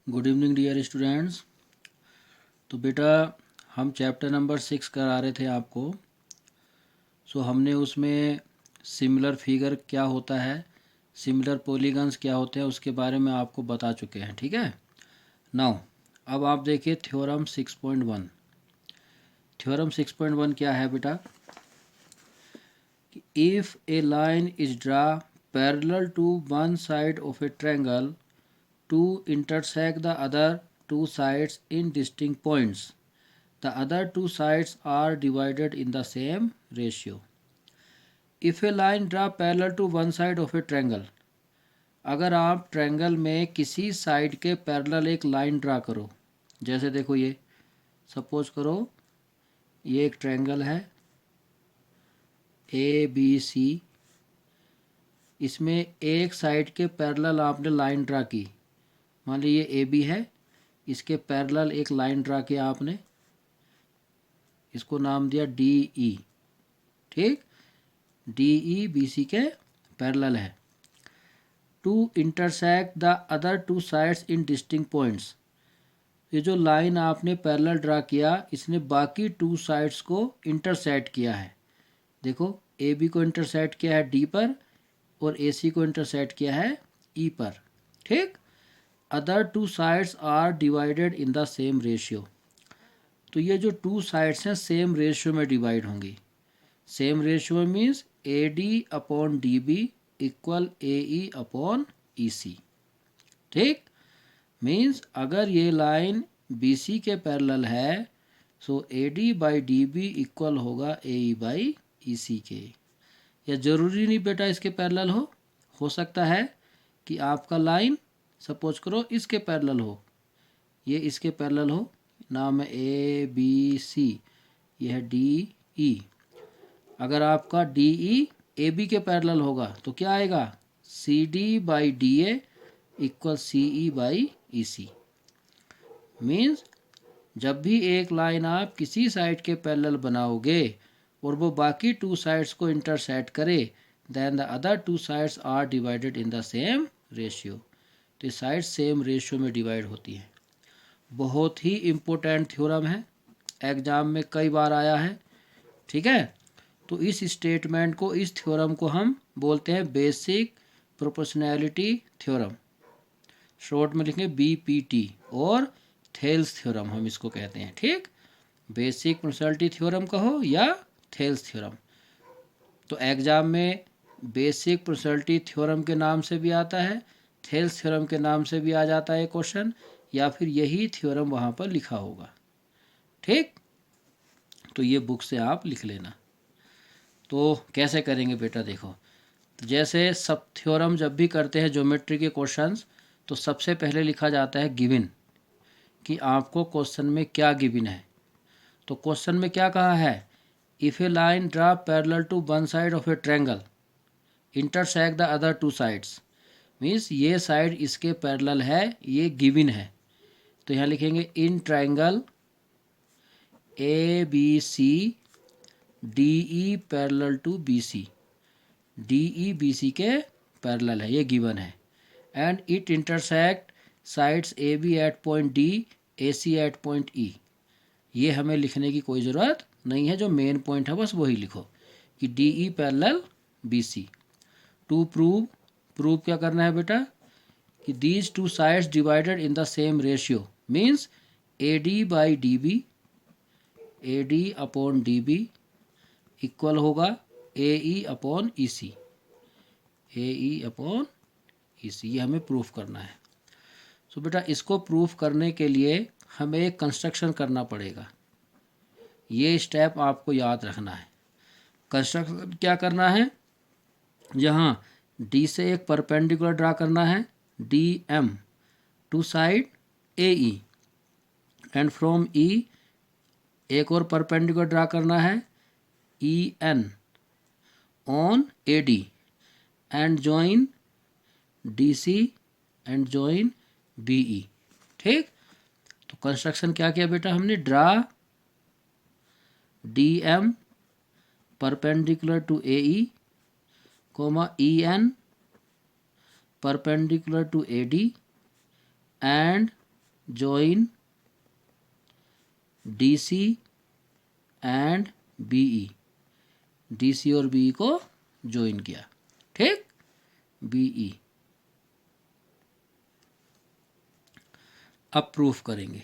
Good evening dear students. तो बेटा हम चैप्टर नंबर 6 करा रहे थे आपको। हमने उसमें सिमिलर फिगर क्या होता है, सिमिलर पॉलीगन्स क्या होते हैं, उसके बारे में आपको बता चुके हैं। ठीक है। नाउ अब आप देखिए थ्योरम 6.1। थ्योरम 6.1 क्या है बेटा? If a line is draw parallel to one side of a triangle to intersect the other two sides in distinct points. The other two sides are divided in the same ratio. If a line draw parallel to one side of a triangle, अगर आप triangle में किसी side के parallel एक line draw करो, जैसे देखो ये सपोज करो ये एक ट्रायंगल है ए बी सी, इसमें एक साइड के पैरेलल आपने लाइन ड्रा की। मान लीजिए ये ए बी है, इसके पैरेलल एक लाइन ड्रा किया आपने, इसको नाम दिया डी ई। ठीक, डी ई बी सी के पैरेलल है। To intersect the other two sides in distinct points, ये जो लाइन आपने पैरेलल ड्रा किया इसने बाकी टू साइड्स को इंटरसेक्ट किया है। देखो ए बी को इंटरसेक्ट किया है डी पर और ए सी को इंटरसेक्ट किया है ई पर। ठीक, other two sides are divided in the same ratio, तो ये जो टू साइड्स हैं सेम रेशियो में डिवाइड होंगी। Same ratio means A D upon D B equal A E upon E C. ठीक, मीन्स अगर ये लाइन बी सी के पैरेलल है so A D by D B equal होगा A E by E सी के। या ज़रूरी नहीं बेटा इसके पैरेलल हो सकता है कि आपका लाइन सपोज करो इसके पैरेलल हो, ये इसके पैरेलल हो, नाम है ए बी सी, ये है डी ई। अगर आपका डी ई ए बी के पैरेलल होगा तो क्या आएगा, C D by D A equal C E by E C. Means जब भी एक लाइन आप किसी साइड के पैरेलल बनाओगे और वो बाकी टू साइड्स को इंटरसेक्ट करे, then the other two sides are divided in the same ratio, तो साइड सेम रेशियो में डिवाइड होती है। बहुत ही इम्पोर्टेंट थ्योरम है, एग्जाम में कई बार आया है। ठीक है, तो इस स्टेटमेंट को, इस थ्योरम को हम बोलते हैं बेसिक प्रोपोर्शनैलिटी थ्योरम, शॉर्ट में लिखेंगे बीपीटी, और थेल्स थ्योरम हम इसको कहते हैं। ठीक, बेसिक प्रोपोर्शनैलिटी थ्योरम कहो या थेल्स थ्योरम। तो एग्जाम में बेसिक प्रोपोर्शनैलिटी थ्योरम के नाम से भी आता है, थेल्स थ्योरम के नाम से भी आ जाता है क्वेश्चन, या फिर यही थ्योरम वहाँ पर लिखा होगा। ठीक, तो ये बुक से आप लिख लेना। तो कैसे करेंगे बेटा, देखो जैसे सब थ्योरम जब भी करते हैं ज्योमेट्री के क्वेश्चंस, तो सबसे पहले लिखा जाता है गिवन, कि आपको क्वेश्चन में क्या गिवन है। तो क्वेश्चन में क्या कहा है, if a line draw parallel to one side of a triangle intersect the other two sides, means ये साइड इसके पैरेलल है, ये गिवन है। तो यहाँ लिखेंगे in triangle A B C D E parallel to B C, D E B C के parallel है, ये गिवन है। And it intersect sides A B at point D, A C at point E. ये हमें लिखने की कोई ज़रूरत नहीं है, जो मेन पॉइंट है बस वही लिखो कि D E parallel B C. To prove क्या करना है बेटा, कि these two sides divided in the same ratio, means A D by D B, A D upon D B equal होगा A E upon E C, A E upon E C. ये हमें proof करना है। सो बेटा इसको proof करने के लिए हमें एक कंस्ट्रक्शन करना पड़ेगा, ये स्टेप आपको याद रखना है। कंस्ट्रक्शन क्या करना है, यहाँ डी से एक परपेंडिकुलर ड्रा करना है, D M to side A E, and from E एक और परपेंडिकुलर ड्रा करना है E N on A D, and join D C and join B E. ठीक, तो कंस्ट्रक्शन क्या किया बेटा हमने, draw D M perpendicular to A E comma E N perpendicular to A D and join DC and BE, DC और BE को join किया, ठीक, BE। अब प्रूफ करेंगे।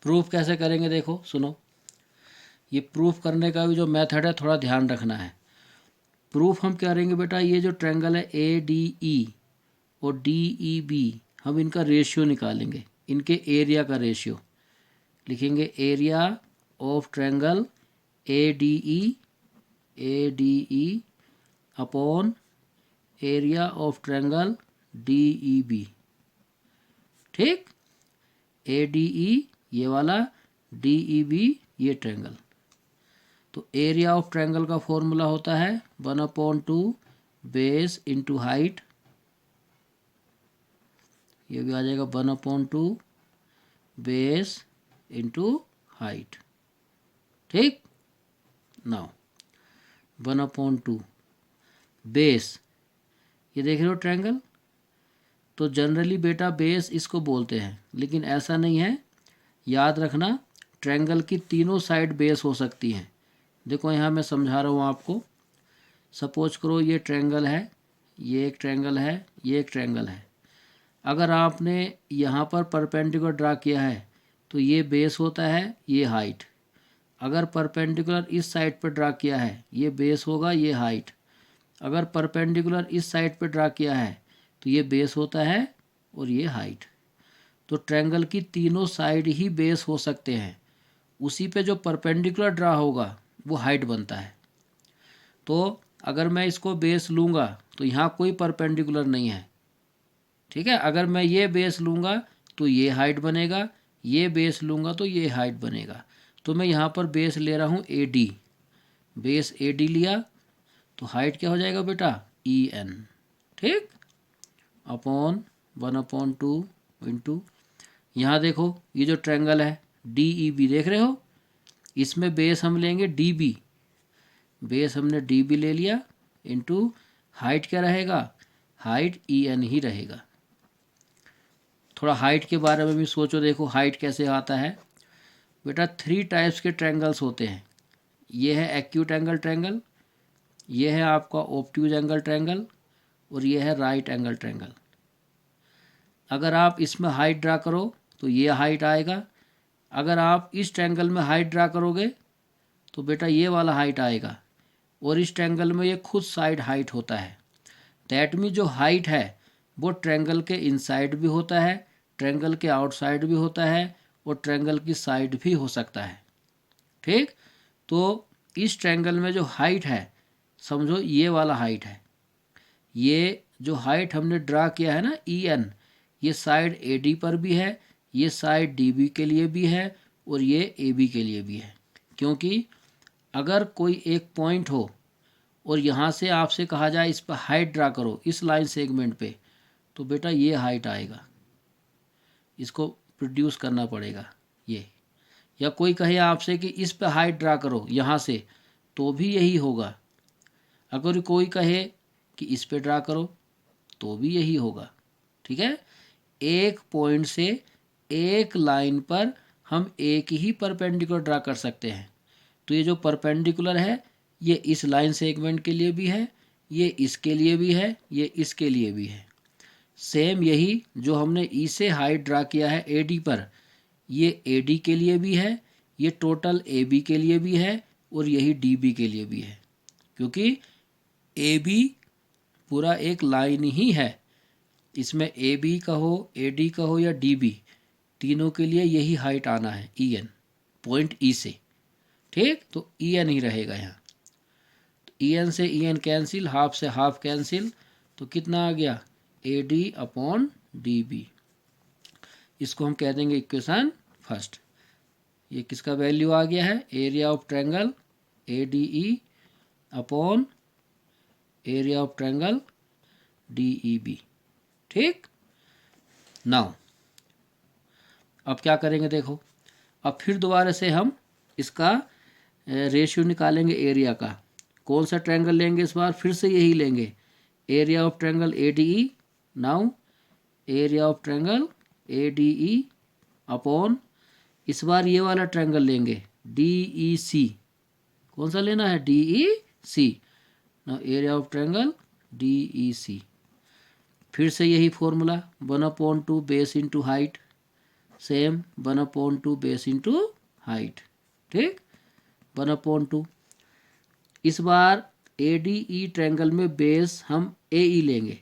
प्रूफ कैसे करेंगे देखो सुनो, ये प्रूफ करने का भी जो मेथड है थोड़ा ध्यान रखना है। प्रूफ हम क्या करेंगे बेटा, ये जो ट्रायंगल है ADE और DEB, हम इनका रेशियो निकालेंगे, इनके एरिया का रेशियो लिखेंगे। Area of triangle ADE upon area of triangle DEB, ठीक। ADE ये वाला, DEB ये ट्रायंगल। तो एरिया ऑफ ट्रायंगल का फॉर्मूला होता है 1/2 बेस इंटू हाइट, ये भी आ जाएगा 1/2 बेस इंटू हाइट, ठीक। नाउ 1/2 बेस, ये देख रहे हो ट्रायंगल, तो जनरली बेटा बेस इसको बोलते हैं, लेकिन ऐसा नहीं है, याद रखना ट्रायंगल की तीनों साइड बेस हो सकती हैं। देखो यहाँ मैं समझा रहा हूँ आपको। सपोज करो ये ट्रायंगल है, ये एक ट्रायंगल है, ये एक ट्रायंगल है। अगर आपने यहाँ पर परपेंडिकुलर ड्रा किया है तो ये बेस होता है, ये हाइट। अगर परपेंडिकुलर इस साइड पर ड्रा किया है, ये बेस होगा, ये हाइट। अगर परपेंडिकुलर इस साइड पर ड्रा किया है तो ये बेस होता है और ये हाइट। तो ट्रायंगल की तीनों साइड ही बेस हो सकते हैं, उसी पे जो परपेंडिकुलर ड्रा होगा वो हाइट बनता है। तो अगर मैं इसको बेस लूँगा तो यहाँ कोई परपेंडिकुलर नहीं है, ठीक है। अगर मैं ये बेस लूँगा तो ये हाइट बनेगा, ये बेस लूँगा तो ये हाइट बनेगा। तो मैं यहाँ पर बेस ले रहा हूँ AD, बेस AD लिया तो हाइट क्या हो जाएगा बेटा, EN, ठीक, अपॉन 1/2 इंटू, यहाँ देखो ये जो ट्रायंगल है DEB देख रहे हो, इसमें बेस हम लेंगे DB, बेस हमने DB ले लिया, इंटू हाइट क्या रहेगा, हाइट EN ही रहेगा। थोड़ा हाइट के बारे में भी सोचो, देखो हाइट कैसे आता है बेटा। 3 टाइप्स के ट्रायंगल्स होते हैं। ये है एक्यूट एंगल ट्रायंगल, ये है आपका ऑब्ट्यूज एंगल ट्रायंगल, और ये है राइट एंगल ट्रायंगल। अगर आप इसमें हाइट ड्रा करो तो ये हाइट आएगा। अगर आप इस ट्रायंगल में हाइट ड्रा करोगे तो बेटा ये वाला हाइट आएगा, और इस ट्रायंगल में ये खुद साइड हाइट होता है। दैट मीन जो हाइट है वो ट्रायंगल के इनसाइड भी होता है, ट्रायंगल के आउटसाइड भी होता है, और ट्रायंगल की साइड भी हो सकता है, ठीक। तो इस ट्रायंगल में जो हाइट है, समझो ये वाला हाइट है, ये जो हाइट हमने ड्रा किया है ना EN, ये साइड AD पर भी है, ये साइड DB के लिए भी है, और ये AB के लिए भी है। क्योंकि अगर कोई एक पॉइंट हो और यहाँ से आपसे कहा जाए इस पर हाइट ड्रा करो इस लाइन सेगमेंट पे, तो बेटा ये हाइट आएगा, इसको प्रोड्यूस करना पड़ेगा ये। या कोई कहे आपसे कि इस पे हाइट ड्रा करो यहाँ से, तो भी यही होगा। अगर कोई कहे कि इस पे ड्रा करो तो भी यही होगा, ठीक है। एक पॉइंट से एक लाइन पर हम एक ही परपेंडिकुलर ड्रा कर सकते हैं। तो ये जो परपेंडिकुलर है ये इस लाइन सेगमेंट के लिए भी है, ये इसके लिए भी है, ये इसके लिए भी है। सेम यही जो हमने E से हाइट ड्रा किया है AD पर, ये AD के लिए भी है, ये टोटल AB के लिए भी है, और यही DB के लिए भी है। क्योंकि AB पूरा एक लाइन ही है, इसमें AB कहो, AD कहो या DB, तीनों के लिए यही हाइट आना है EN, पॉइंट E से, ठीक। तो EN ही रहेगा यहाँ। तो EN से EN कैंसिल, हाफ से हाफ कैंसिल, तो कितना आ गया AD अपॉन DB। इसको हम कह देंगे इक्वेशन फर्स्ट। ये किसका वैल्यू आ गया है, area of triangle ADE upon area of triangle DEB, ठीक। नाउ अब क्या करेंगे देखो, अब फिर दोबारा से हम इसका रेशियो निकालेंगे एरिया का। कौन सा ट्रायंगल लेंगे इस बार, फिर से यही लेंगे, area of triangle ADE। Now area of triangle ADE upon, इस बार ये वाला ट्रायंगल लेंगे DEC। कौन सा लेना है? DEC। ना एरिया ऑफ ट्रायंगल DEC। फिर से यही formula 1/2 base into height, same 1/2 base into height. ठीक, 1/2। इस बार ADE ट्रायंगल में बेस हम AE लेंगे।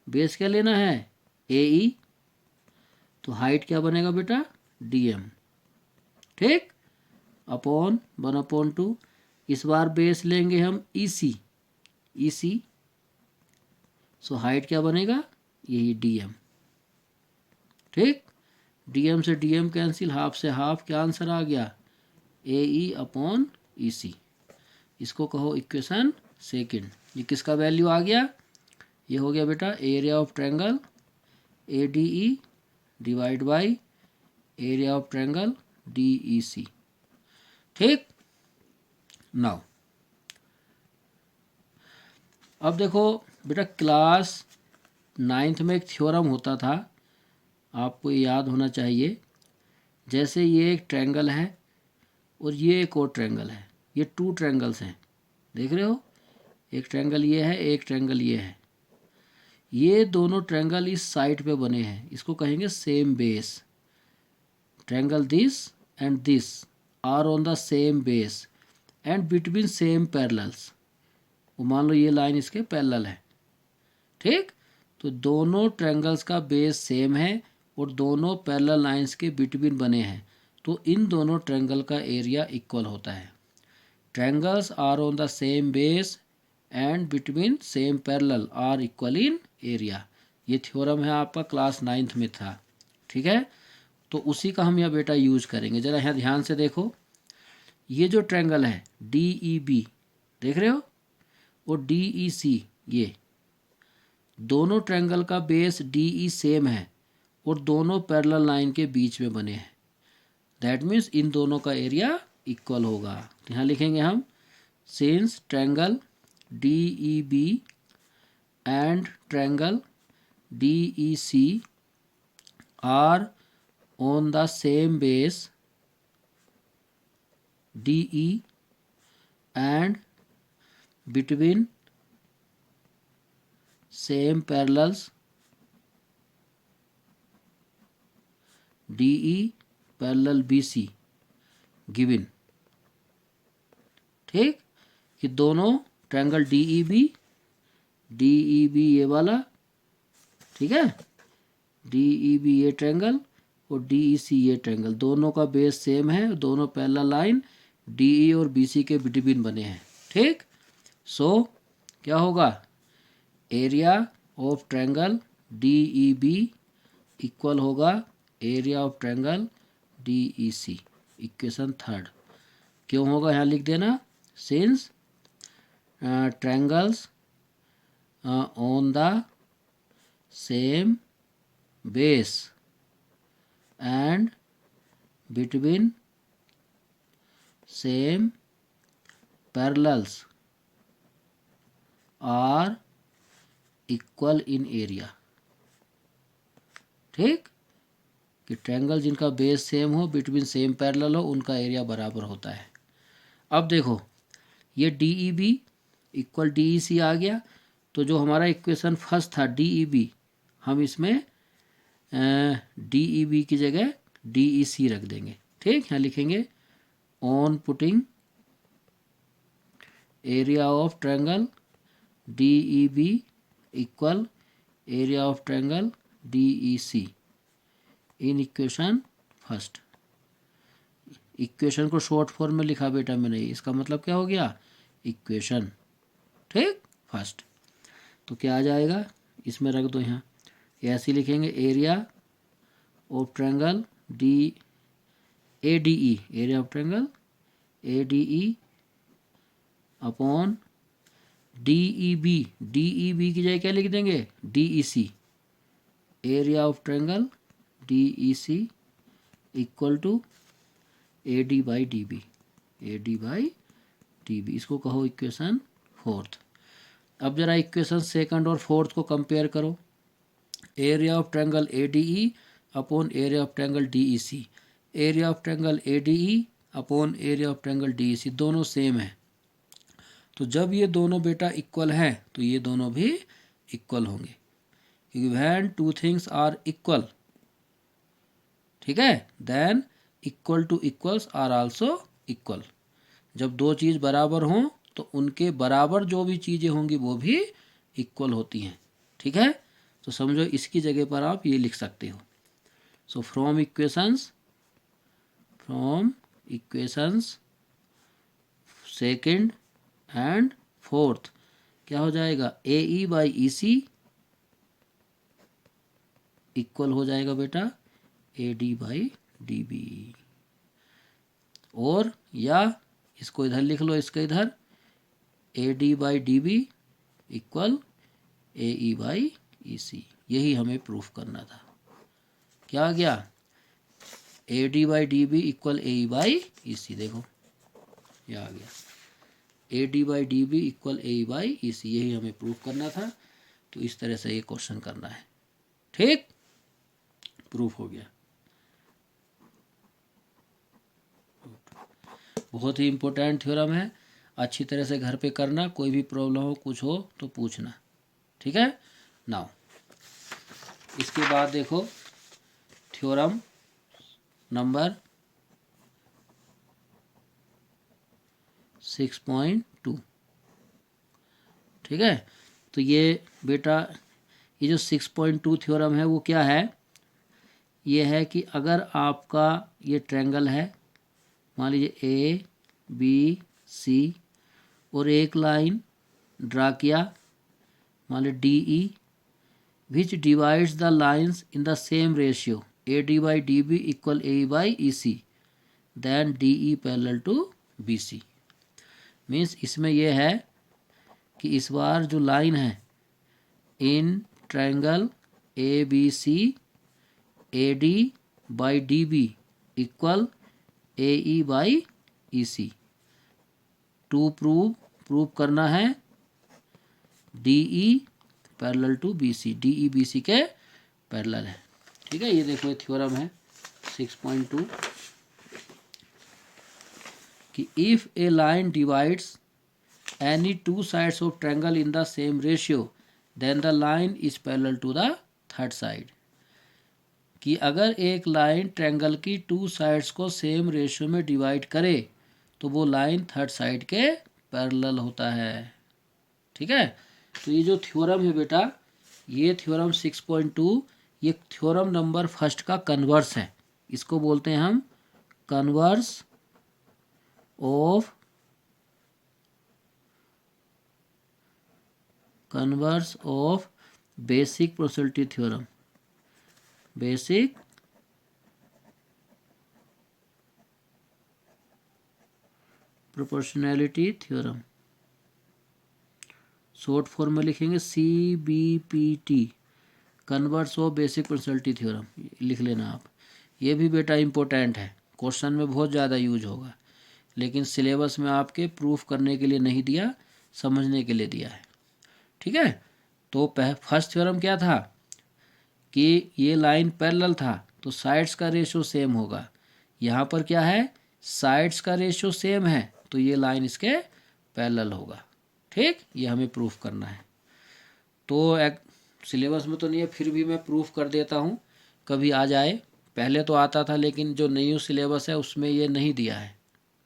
बेस क्या लेना है? AE। तो हाइट क्या बनेगा बेटा? DM। ठीक, अपॉन 1/2। इस बार बेस लेंगे हम EC। सो हाइट क्या बनेगा? यही DM। ठीक, DM से DM कैंसिल, हाफ से हाफ, क्या आंसर आ गया? AE upon EC। इसको कहो इक्वेशन सेकंड। ये किसका वैल्यू आ गया? ये हो गया बेटा area of triangle ADE divide by area of triangle DEC। ठीक, नाउ अब देखो बेटा, क्लास 9th में एक थ्योरम होता था, आपको याद होना चाहिए। जैसे ये एक ट्रायंगल है और ये एक और ट्रायंगल है, ये 2 ट्रायंगल्स हैं, देख रहे हो? एक ट्रायंगल ये है, एक ट्रायंगल ये है। ये दोनों ट्रायंगल इस साइड पे बने हैं, इसको कहेंगे same base. Triangle this and this are on the same base and between same parallels. वो मान लो ये लाइन इसके पैरेलल है। ठीक, तो दोनों ट्रायंगल्स का बेस सेम है और दोनों पैरेलल लाइंस के बिटवीन बने हैं, तो इन दोनों ट्रायंगल का एरिया इक्वल होता है। Triangles are on the same base and between same parallel are equal in area. ये थ्योरम है आपका, क्लास 9th में था। ठीक है, तो उसी का हम यहाँ बेटा यूज करेंगे। जरा यहाँ ध्यान से देखो, ये जो ट्रायंगल है DEB, देख रहे हो, और DEC, ये दोनों ट्रायंगल का बेस DE सेम है और दोनों पैरेलल लाइन के बीच में बने हैं। दैट मीन्स इन दोनों का एरिया इक्वल होगा। तो यहाँ लिखेंगे हम, since triangle DEB and triangle DEC are on the same base DE and between same parallels DE parallel BC given। ठीक, कि दोनों ट्रायंगल DEB ये वाला, ठीक है, DEB ये ट्रायंगल और DEC ये ट्रायंगल, दोनों का बेस सेम है, दोनों पैरेलल लाइन DE और BC के बिटवीन बने हैं। ठीक, सो क्या होगा? Area of triangle DEB equal होगा area of triangle DEC। Equation third क्यों होगा? यहाँ लिख देना, since triangles on the same base and between same parallels are equal in area। ठीक, कि ट्रायंगल जिनका बेस सेम हो, बिटवीन सेम पैरेलल हो, उनका एरिया बराबर होता है। अब देखो, ये DEB इक्वल DEC आ गया, तो जो हमारा इक्वेशन फर्स्ट था DEB, हम इसमें DEB की जगह DEC रख देंगे। ठीक, यहाँ लिखेंगे on putting area of triangle DEB equal area of triangle DEC in equation first. Equation को शॉर्ट फॉर्म में लिखा बेटा मैंने, इसका मतलब क्या हो गया? इक्वेशन। ठीक, फर्स्ट। तो क्या आ जाएगा? इसमें रख दो, यहाँ ऐसे लिखेंगे, area of triangle ADE, area of triangle ADE upon DEB, DEB की जगह क्या लिख देंगे? DEC, area of triangle DEC equal to AD by DB, AD by DB। इसको कहो इक्वेशन फोर्थ। अब जरा इक्वेशन सेकंड और फोर्थ को कंपेयर करो। Area of triangle ADE upon area of triangle DEC, area of triangle ADE upon area of triangle DEC दोनों same है। तो जब ये दोनों बेटा इक्वल हैं तो ये दोनों भी इक्वल होंगे, क्योंकि when two things are equal, ठीक है, then equal to equals are also equal. जब दो चीज़ बराबर हों तो उनके बराबर जो भी चीज़ें होंगी वो भी इक्वल होती हैं, ठीक है। तो समझो इसकी जगह पर आप ये लिख सकते हो। So from equations second and fourth क्या हो जाएगा, AE बाई EC इक्वल हो जाएगा बेटा AD बाई DB। और या इसको इधर लिख लो, इसके इधर AD by DB equal AE by EC। यही हमें प्रूफ करना था। क्या आ गया, AD by DB equal AE by EC। देखो ये आ गया, AD by DB equal AE by EC, यही हमें प्रूफ करना था। तो इस तरह से ये क्वेश्चन करना है, ठीक, प्रूफ हो गया। बहुत ही इम्पोर्टेंट थ्योरम है, अच्छी तरह से घर पे करना, कोई भी प्रॉब्लम हो कुछ हो तो पूछना, ठीक है। नाउ इसके बाद देखो थ्योरम नंबर 6.2, ठीक है। तो ये बेटा ये जो 6.2 थ्योरम है वो क्या है, ये है कि अगर आपका ये ट्रायंगल है, मान लीजिए ABC और एक लाइन ड्रा किया, मान लीजिए DE, which divides the lines in the same ratio AD by DB equal AE by EC, then DE parallel to BC। Means इसमें यह है कि इस बार जो लाइन है in triangle ABC AD by DB equal AE by EC, to prove करना है DE parallel to BC, DE BC के पैरेलल है, ठीक है। ये देखो ये थ्योरम है 6.2 कि if a line divides any two sides of triangle in the same ratio then the line is parallel to the third side, कि अगर एक लाइन ट्रायंगल की टू साइड्स को सेम रेशियो में डिवाइड करे तो वो लाइन थर्ड साइड के पैरेलल होता है, ठीक है। तो ये जो थ्योरम है बेटा, ये थ्योरम 6.2 ये थ्योरम नंबर फर्स्ट का कन्वर्स है। इसको बोलते हैं हम converse of basic probability theorem, basic proportionality theorem, short form में लिखेंगे CBPT, converse of basic probability theorem, लिख लेना आप। ये भी बेटा इम्पोर्टेंट है, क्वेश्चन में बहुत ज़्यादा यूज होगा, लेकिन सिलेबस में आपके प्रूफ करने के लिए नहीं दिया, समझने के लिए दिया है, ठीक है। तो फर्स्ट थ्योरम क्या था कि ये लाइन पैरेलल था तो साइड्स का रेशियो सेम होगा। यहाँ पर क्या है, साइड्स का रेशियो सेम है तो ये लाइन इसके पैरेलल होगा, ठीक। ये हमें प्रूफ करना है। तो एक सिलेबस में तो नहीं है, फिर भी मैं प्रूफ कर देता हूँ, कभी आ जाए। पहले तो आता था लेकिन जो न्यू सिलेबस है उसमें ये नहीं दिया है,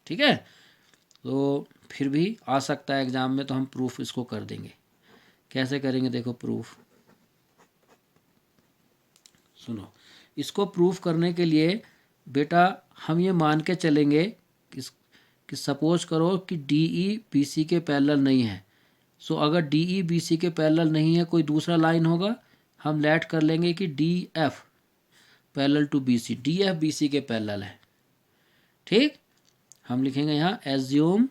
ठीक है। तो फिर भी आ सकता है एग्ज़ाम में, तो हम प्रूफ इसको कर देंगे। कैसे करेंगे देखो प्रूफ, सुनो। इसको प्रूफ करने के लिए बेटा हम ये मान के चलेंगे कि सपोज करो कि DE BC के पैरेलल नहीं है। सो अगर DE BC के पैरेलल नहीं है, कोई दूसरा लाइन होगा, हम लेट कर लेंगे कि DF parallel to BC, DF BC के पैरेलल है, ठीक। हम लिखेंगे यहाँ assume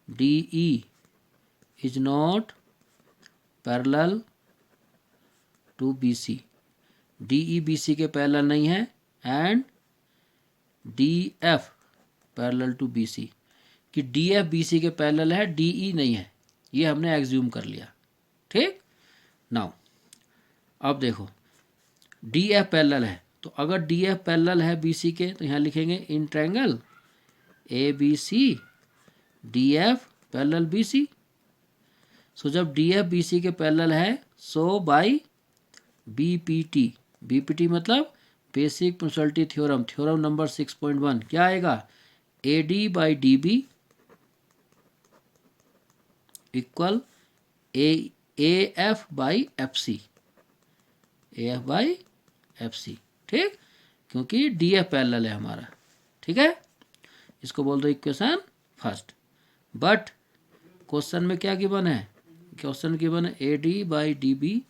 DE is not parallel to BC, DE BC के पैरेलल नहीं है, and DF parallel to BC, कि DF BC के पैरेलल है, DE नहीं है, ये हमने एग्ज्यूम कर लिया, ठीक। नाउ अब देखो डी एफ पैरेलल है, तो अगर डी एफ पैरेलल है बी सी के तो यहाँ लिखेंगे in triangle A B C D F parallel B C. So जब डी एफ बी सी के पैरेलल है so by B P T, B P T मतलब basic probability theorem, theorem number 6.1 क्या आएगा, A D by D B equal A F by F C, A F by F C, ठीक, क्योंकि D F parallel है हमारा, ठीक है। इसको बोल दो इक्वेशन फर्स्ट। बट क्वेश्चन में क्या गिवन है, क्वेश्चन गिवन है A D by D B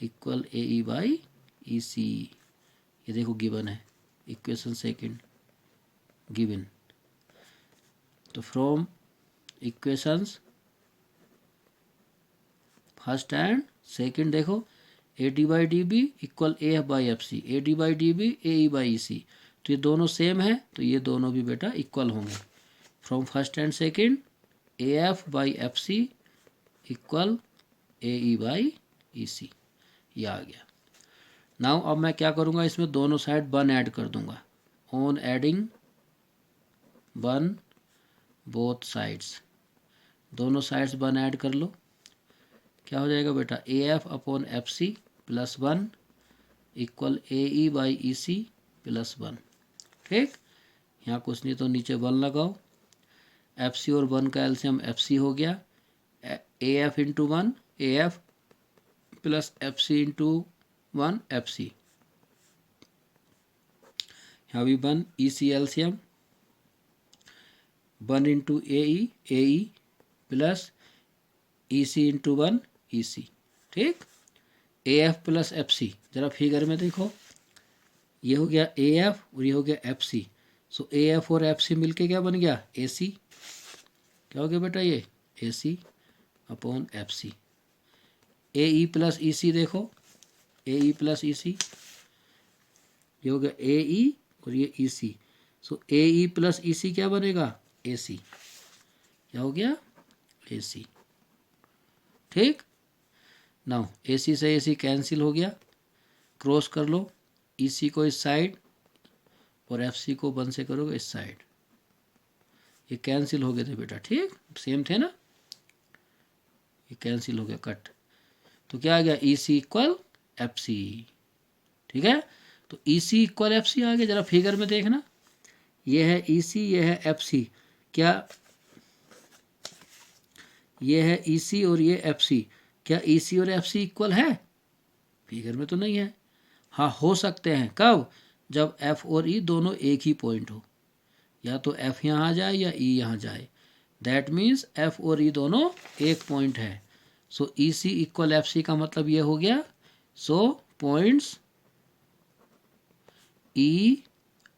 equal A E by E C, ये देखो गिवन है इक्वेशन सेकंड गिवन। तो from equations first and second देखो A D by D B equal A F by F C, A D by D B A E by E C, तो ये दोनों same है तो ये दोनों भी बेटा इक्वल होंगे। From first and second A F by F C equal A E by E C, ये आ गया। नाउ अब मैं क्या करूँगा, इसमें दोनों साइड 1 ऐड कर दूंगा, ऑन एडिंग 1 बोथ साइड्स, दोनों साइड्स 1 ऐड कर लो, क्या हो जाएगा बेटा A F upon F C plus 1 equal A E by E C plus 1, ठीक। यहाँ कुछ नहीं तो नीचे 1 लगाओ, एफ सी और 1 का एलसीएम एफ सी हो गया, A F into 1 A F plus F C into 1 F C, यहाँ भी 1 E C LCM 1 into A E plus E C into 1 E C, ठीक। A F plus F C, जरा figure में देखो ये हो गया ए एफ और ये हो गया F C, so A F और एफ सी मिलके क्या बन गया ए सी, क्या हो गया बेटा ये ए सी अपॉन एफ सी। ए ई प्लस ई सी देखो ए ई प्लस ई सी, ये हो गया ए ई और ये ई सी, सो ए ई प्लस ई सी क्या बनेगा ए सी, क्या हो गया ए सी, ठीक। नाउ ए सी से ए सी कैंसिल हो गया, क्रॉस कर लो ई सी को इस साइड और एफ सी को 1 से करोगे इस साइड, ये कैंसिल हो गए थे बेटा, ठीक, सेम थे ना, ये कैंसिल हो गया कट, तो क्या आ गया ई सी इक्वल एफ सी, ठीक है। तो ई सी इक्वल एफ सी आ गया, जरा फिगर में देखना, ये है ई सी ये है एफ सी, क्या ये है ई सी और ये एफ सी, क्या ई सी और एफ सी इक्वल है, फिगर में तो नहीं है, हाँ हो सकते हैं, कब, जब एफ और ई दोनों एक ही पॉइंट हो, या तो एफ यहाँ आ जाए या ई यहाँ जाए, दैट मीन्स एफ और ई दोनों एक पॉइंट है, सो ई सी इक्वल एफ सी का मतलब ये हो गया, so points E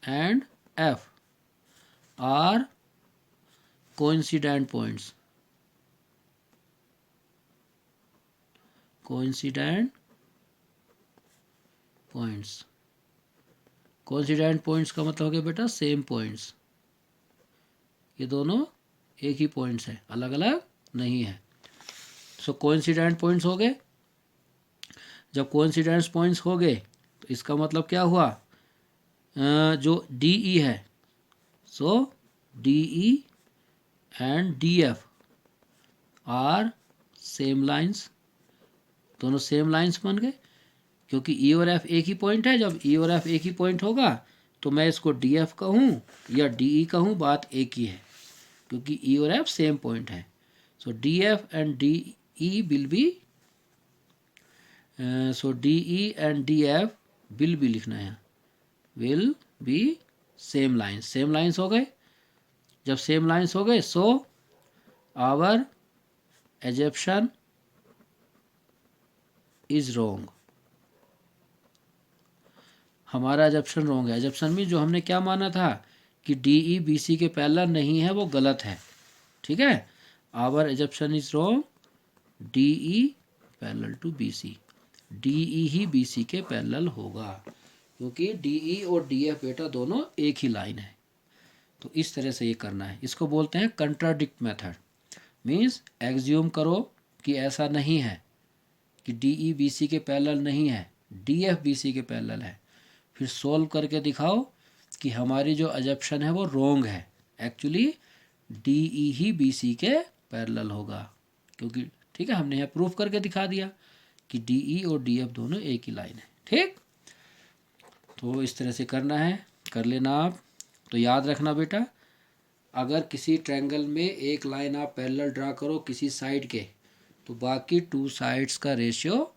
and F are coincident points, coincident points, coincident points का मतलब हो गया बेटा सेम पॉइंट्स, ये दोनों एक ही पॉइंट्स है, अलग अलग नहीं है, सो कोइंसिडेंट पॉइंट्स हो गए। जब कोइंसिडेंट पॉइंट्स हो गए तो इसका मतलब क्या हुआ, जो डी ई है, so D E and D F are same lines, दोनों सेम लाइंस बन गए, क्योंकि ई और एफ एक ही पॉइंट है, जब ई और एफ एक ही पॉइंट होगा तो मैं इसको डी एफ कहूँ या डी ई कहूँ, बात एक ही है, क्योंकि ई और एफ सेम पॉइंट है, so D F and D E will be, so D E and D F will be लिखना है, will be same lines, same lines हो गए, जब सेम लाइंस हो गए so our assumption is wrong, हमारा assumption wrong है, assumption में जो हमने क्या माना था कि डी ई बी सी के पैरेलल नहीं है वो गलत है, ठीक है, our assumption is wrong, D E parallel to B C, D E ही बी सी के पैरेलल होगा, क्योंकि डी ई और डी एफ बेटा दोनों एक ही लाइन है, तो इस तरह से ये करना है, इसको बोलते हैं कंट्राडिक्ट मेथड, मीन्स एग्ज्यूम करो कि ऐसा नहीं है, कि डी ई बी सी के पैरेलल नहीं है, डी एफ बी सी के पैरेलल है। फिर सोल्व करके दिखाओ कि हमारी जो अजप्शन है वो रोंग है, एक्चुअली डी ई ही बी सी के पैरेलल होगा, क्योंकि ठीक है हमने यहाँ प्रूफ करके दिखा दिया कि डी ई और डी एफ दोनों एक ही लाइन है। ठीक, तो इस तरह से करना है, कर लेना आप। तो याद रखना बेटा, अगर किसी ट्रायंगल में एक लाइन आप पैरेलल ड्रा करो किसी साइड के, तो बाकी टू साइड्स का रेशियो,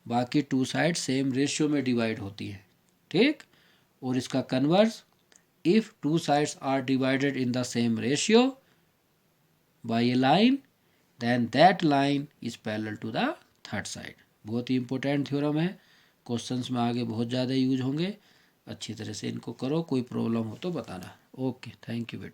बाकी टू साइड सेम रेशियो में डिवाइड होती है। ठीक, और इसका converse, if two sides are divided in the same ratio by a line, then that line is parallel to the third side. बहुत ही इंपॉर्टेंट थ्योरम है, क्वेश्चंस में आगे बहुत ज़्यादा यूज होंगे। अच्छी तरह से इनको करो, कोई प्रॉब्लम हो तो बताना। ओके, थैंक यू बेटा।